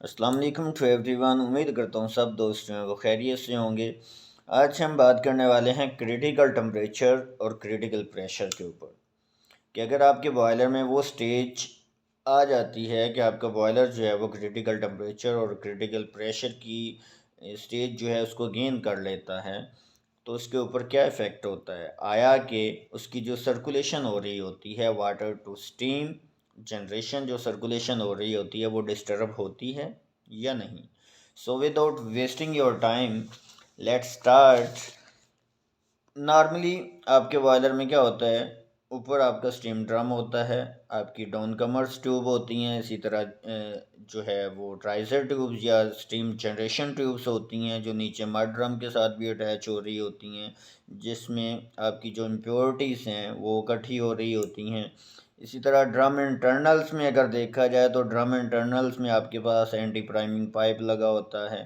अस्सलाम वालेकुम to everyone. उम्मीद करता हूँ सब दोस्त जो हैं वो खैरियत से होंगे। आज हम बात करने वाले हैं क्रिटिकल टेम्परेचर और क्रिटिकल प्रेशर के ऊपर कि अगर आपके बॉयलर में वो स्टेज आ जाती है कि आपका बॉयलर जो है वो क्रिटिकल टेम्परेचर और क्रिटिकल प्रेशर की स्टेज जो है उसको गेन कर लेता है तो उसके ऊपर क्या इफ़ेक्ट होता है। आया कि उसकी जो सर्कुलेशन हो रही होती है, वाटर टू स्टीम जनरेशन जो सर्कुलेशन हो रही होती है वो डिस्टर्ब होती है या नहीं। So without wasting your time let's start. Normally आपके बॉयलर में क्या होता है, ऊपर आपका स्टीम ड्रम होता है, आपकी डाउन कमर्स ट्यूब होती हैं, इसी तरह जो है वो राइजर ट्यूब्स या स्टीम जनरेशन ट्यूब्स होती हैं जो नीचे मड ड्रम के साथ भी अटैच हो रही होती हैं, जिसमें आपकी जो इम्प्योरिटीज़ हैं वो इकट्ठी हो रही होती हैं। इसी तरह ड्रम इंटरनल्स में अगर देखा जाए तो ड्रम इंटरनल्स में आपके पास एंटी प्राइमिंग पाइप लगा होता है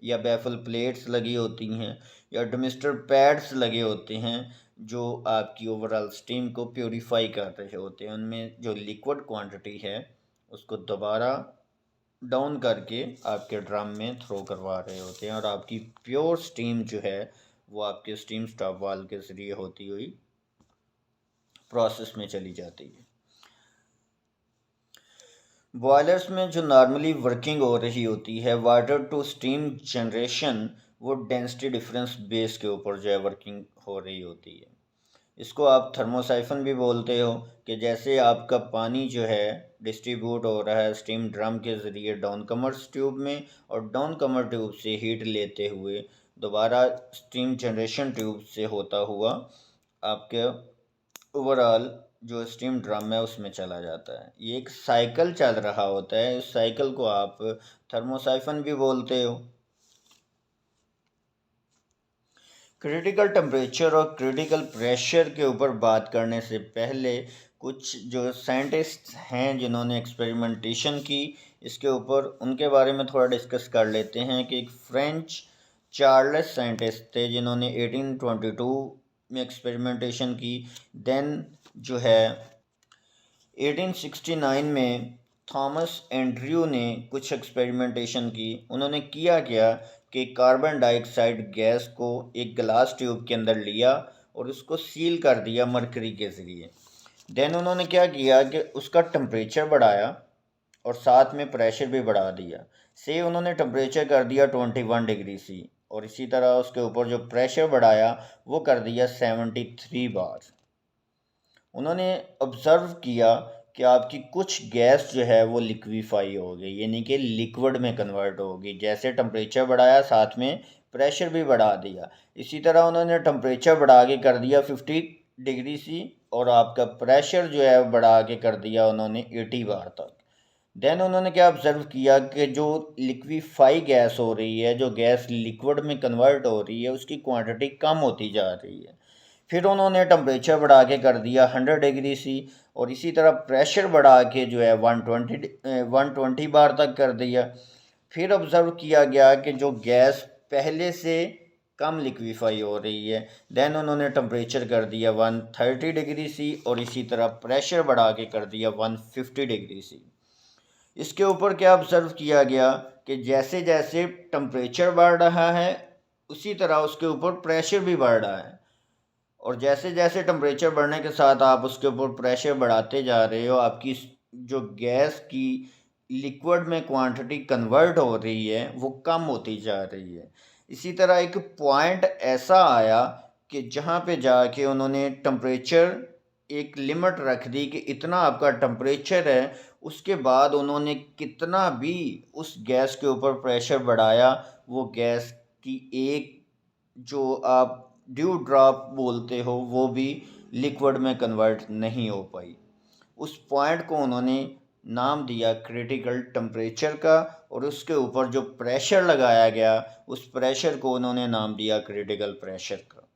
या बैफल प्लेट्स लगी होती हैं या डमिस्टर पैड्स लगे होते हैं जो आपकी ओवरऑल स्टीम को प्योरीफाई कर रहे होते हैं। उनमें जो लिक्विड क्वांटिटी है उसको दोबारा डाउन करके आपके ड्रम में थ्रो करवा रहे होते हैं और आपकी प्योर स्टीम जो है वो आपके स्टीम स्टॉप वाल्व के ज़रिए होती हुई प्रोसेस में चली जाती है। बॉयलर्स में जो नॉर्मली वर्किंग हो रही होती है वाटर टू स्टीम जनरेशन, वो डेंसिटी डिफरेंस बेस के ऊपर जो है वर्किंग हो रही होती है। इसको आप थर्मोसाइफन भी बोलते हो कि जैसे आपका पानी जो है डिस्ट्रीब्यूट हो रहा है स्टीम ड्रम के ज़रिए डाउन कमर्स ट्यूब में और डाउन कमर ट्यूब से हीट लेते हुए दोबारा स्टीम जनरेशन ट्यूब से होता हुआ आपके ओवरऑल जो स्टीम ड्रम है उसमें चला जाता है। ये एक साइकिल चल रहा होता है, इस साइकिल को आप थर्मोसाइफन भी बोलते हो। क्रिटिकल टेम्परेचर और क्रिटिकल प्रेशर के ऊपर बात करने से पहले कुछ जो साइंटिस्ट हैं जिन्होंने एक्सपेरिमेंटेशन की इसके ऊपर, उनके बारे में थोड़ा डिस्कस कर लेते हैं कि एक फ्रेंच चार्ल्स साइंटिस्ट थे जिन्होंने 1822 में एक्सपेरिमेंटेशन की। देन जो है 1869 में थॉमस एंड्रयू ने कुछ एक्सपेरिमेंटेशन की। उन्होंने किया क्या कि कार्बन डाइऑक्साइड गैस को एक ग्लास ट्यूब के अंदर लिया और उसको सील कर दिया मरकरी के ज़रिए। देन उन्होंने क्या किया कि उसका टेम्परेचर बढ़ाया और साथ में प्रेशर भी बढ़ा दिया। से उन्होंने टेम्परेचर कर दिया 21 डिग्री C और इसी तरह उसके ऊपर जो प्रेशर बढ़ाया वो कर दिया 73 बार। उन्होंने ऑब्ज़र्व किया कि आपकी कुछ गैस जो है वो लिक्विफाई हो गई, यानी कि लिक्विड में कन्वर्ट हो गई। जैसे टेम्परेचर बढ़ाया साथ में प्रेशर भी बढ़ा दिया। इसी तरह उन्होंने टेम्परेचर बढ़ा के कर दिया 50 डिग्री C और आपका प्रेशर जो है बढ़ा के कर दिया उन्होंने 80 बार तक। देन उन्होंने क्या ऑब्ज़र्व किया कि जो लिक्विफाई गैस हो रही है, जो गैस लिक्विड में कन्वर्ट हो रही है, उसकी क्वांटिटी कम होती जा रही है। फिर उन्होंने टेम्परेचर बढ़ा के कर दिया 100 डिग्री C और इसी तरह प्रेशर बढ़ा के जो है 120 बार तक कर दिया। फिर ऑब्ज़र्व किया गया कि जो गैस पहले से कम लिक्विफाई हो रही है। देन उन्होंने टेम्परेचर कर दिया 130 डिग्री C और इसी तरह प्रेशर बढ़ा के कर दिया 150 डिग्री C। इसके ऊपर क्या ऑब्ज़र्व किया गया कि जैसे जैसे टेम्परेचर बढ़ रहा है उसी तरह उसके ऊपर प्रेशर भी बढ़ रहा है और जैसे जैसे टेम्परेचर बढ़ने के साथ आप उसके ऊपर प्रेशर बढ़ाते जा रहे हो, आपकी जो गैस की लिक्विड में क्वांटिटी कन्वर्ट हो रही है वो कम होती जा रही है। इसी तरह एक पॉइंट ऐसा आया कि जहाँ पे जाके उन्होंने टेम्परेचर एक लिमिट रख दी कि इतना आपका टेम्परेचर है। उसके बाद उन्होंने कितना भी उस गैस के ऊपर प्रेशर बढ़ाया, वो गैस की एक जो आप ड्यू ड्रॉप बोलते हो वो भी लिक्विड में कन्वर्ट नहीं हो पाई। उस पॉइंट को उन्होंने नाम दिया क्रिटिकल टेम्परेचर का और उसके ऊपर जो प्रेशर लगाया गया उस प्रेशर को उन्होंने नाम दिया क्रिटिकल प्रेशर का।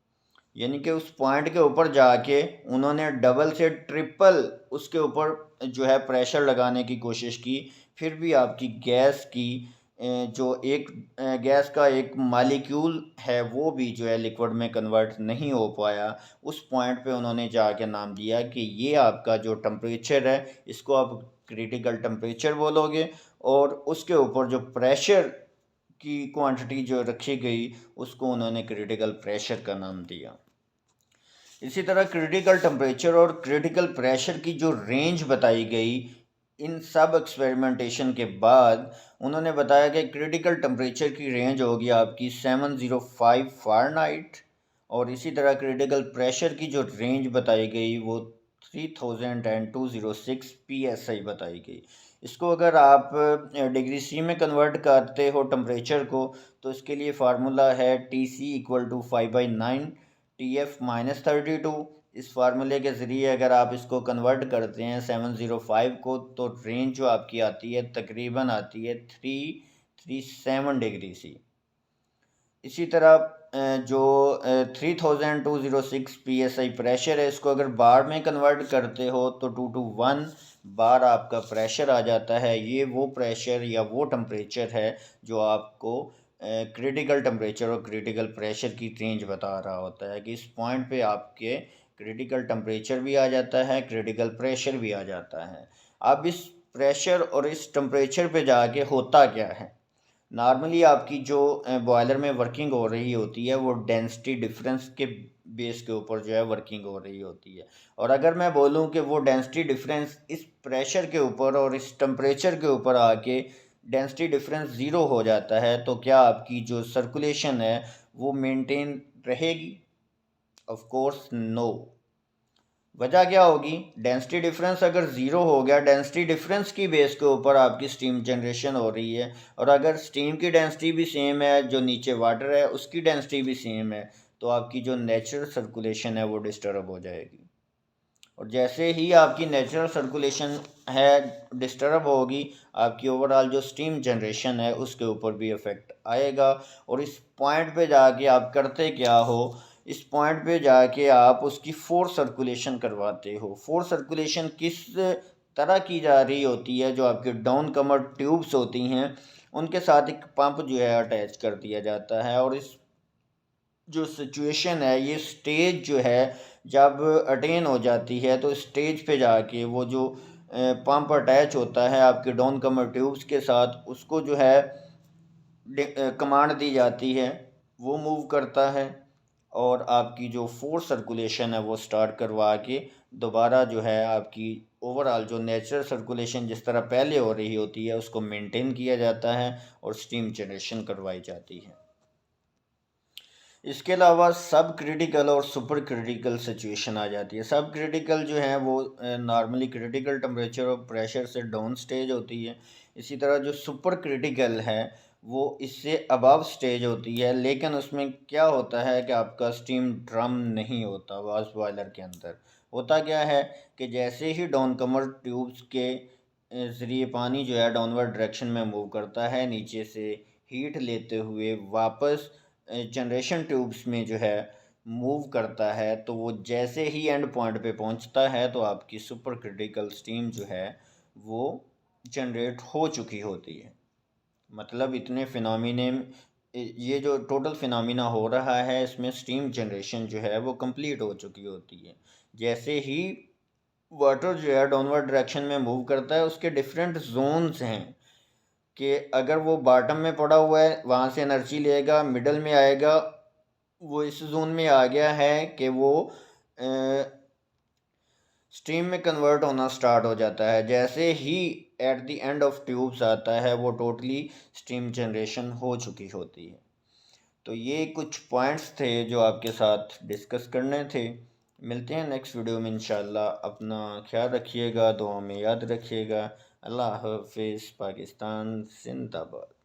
यानी कि उस पॉइंट के ऊपर जाके उन्होंने डबल से ट्रिपल उसके ऊपर जो है प्रेशर लगाने की कोशिश की, फिर भी आपकी गैस की जो एक गैस का एक मालिक्यूल है वो भी जो है लिक्विड में कन्वर्ट नहीं हो पाया। उस पॉइंट पे उन्होंने जाके नाम दिया कि ये आपका जो टेम्परेचर है इसको आप क्रिटिकल टेम्परेचर बोलोगे और उसके ऊपर जो प्रेशर की क्वांटिटी जो रखी गई उसको उन्होंने क्रिटिकल प्रेशर का नाम दिया। इसी तरह क्रिटिकल टेम्परेचर और क्रिटिकल प्रेशर की जो रेंज बताई गई, इन सब एक्सपेरिमेंटेशन के बाद उन्होंने बताया कि क्रिटिकल टेम्परेचर की रेंज होगी आपकी 705 फ़ारेनहाइट, और इसी तरह क्रिटिकल प्रेशर की जो रेंज बताई गई वो 3206 PSI बताई गई। इसको अगर आप डिग्री सी में कन्वर्ट करते हो टेम्परेचर को, तो इसके लिए फार्मूला है TC = 5/9 TF-32। इस फार्मूले के ज़रिए अगर आप इसको कन्वर्ट करते हैं 705 को, तो रेंज जो आपकी आती है तकरीबन आती है 337 डिग्री सी। इसी तरह जो 3206 PSI प्रेशर है, इसको अगर बार में कन्वर्ट करते हो तो 2 to 1 बार आपका प्रेशर आ जाता है। ये वो प्रेशर या वो टेम्परेचर है जो आपको क्रिटिकल टेम्परेचर और क्रिटिकल प्रेशर की रेंज बता रहा होता है कि इस पॉइंट पे आपके क्रिटिकल टेम्परेचर भी आ जाता है, क्रिटिकल प्रेशर भी आ जाता है। अब इस प्रेशर और इस टेम्परेचर पे जाके होता क्या है, नॉर्मली आपकी जो बॉयलर में वर्किंग हो रही होती है वो डेंसिटी डिफरेंस के बेस के ऊपर जो है वर्किंग हो रही होती है। और अगर मैं बोलूं कि वो डेंसिटी डिफरेंस इस प्रेशर के ऊपर और इस टेम्परेचर के ऊपर आके डेंसिटी डिफरेंस ज़ीरो हो जाता है, तो क्या आपकी जो सर्कुलेशन है वो मेंटेन रहेगी? Of course no. वजह क्या होगी? डेंसिटी डिफरेंस अगर ज़ीरो हो गया, डेंसिटी डिफरेंस की बेस के ऊपर आपकी स्टीम जनरेशन हो रही है, और अगर स्टीम की डेंसिटी भी सेम है, जो नीचे वाटर है उसकी डेंसिटी भी सेम है, तो आपकी जो नेचुरल सर्कुलेशन है वो डिस्टर्ब हो जाएगी। और जैसे ही आपकी नेचुरल सर्कुलेशन है डिस्टर्ब होगी, आपकी ओवरऑल जो स्टीम जनरेशन है उसके ऊपर भी इफ़ेक्ट आएगा। और इस पॉइंट पे जाके आप करते क्या हो, इस पॉइंट पे जाके आप उसकी फोर्स सर्कुलेशन करवाते हो। फोर्स सर्कुलेशन किस तरह की जा रही होती है? जो आपके डाउन कमर ट्यूब्स होती हैं उनके साथ एक पंप जो है अटैच कर दिया जाता है, और इस जो सिचुएशन है, ये स्टेज जो है जब अटेन हो जाती है, तो स्टेज पे जाके वो जो पंप अटैच होता है आपके डाउन कमर ट्यूब्स के साथ, उसको जो है कमांड दी जाती है, वो मूव करता है और आपकी जो फोर्स सर्कुलेशन है वो स्टार्ट करवा के दोबारा जो है आपकी ओवरऑल जो नेचुरल सर्कुलेशन जिस तरह पहले हो रही होती है उसको मेंटेन किया जाता है और स्टीम जनरेशन करवाई जाती है। इसके अलावा सब क्रिटिकल और सुपर क्रिटिकल सिचुएशन आ जाती है। सब क्रिटिकल जो है वो नॉर्मली क्रिटिकल टेम्परेचर और प्रेशर से डाउन स्टेज होती है। इसी तरह जो सुपर क्रिटिकल है वो इससे अबव स्टेज होती है, लेकिन उसमें क्या होता है कि आपका स्टीम ड्रम नहीं होता। वाष्प बॉयलर के अंदर होता क्या है कि जैसे ही डाउन कमर ट्यूब्स के ज़रिए पानी जो है डाउनवर्ड डायरेक्शन में मूव करता है, नीचे से हीट लेते हुए वापस जनरेशन ट्यूब्स में जो है मूव करता है, तो वो जैसे ही एंड पॉइंट पे पहुंचता है तो आपकी सुपर क्रिटिकल स्टीम जो है वो जनरेट हो चुकी होती है। मतलब इतने फिनोमिने, ये जो टोटल फिनोमिना हो रहा है इसमें स्टीम जनरेशन जो है वो कंप्लीट हो चुकी होती है। जैसे ही वाटर जो है डाउनवर्ड डायरेक्शन में मूव करता है, उसके डिफरेंट जोन्स हैं कि अगर वो बॉटम में पड़ा हुआ है वहाँ से एनर्जी लेगा, मिडल में आएगा, वो इस जोन में आ गया है कि वो स्टीम में कन्वर्ट होना स्टार्ट हो जाता है। जैसे ही at the end of tubes आता है वो टोटली स्टीम जनरेशन हो चुकी होती है। तो ये कुछ पॉइंट्स थे जो आपके साथ डिस्कस करने थे। मिलते हैं नेक्स्ट वीडियो में इंशाल्लाह। अपना ख्याल रखिएगा, दुआ में याद रखिएगा। अल्लाह हाफिज़। पाकिस्तान जिंदाबाद।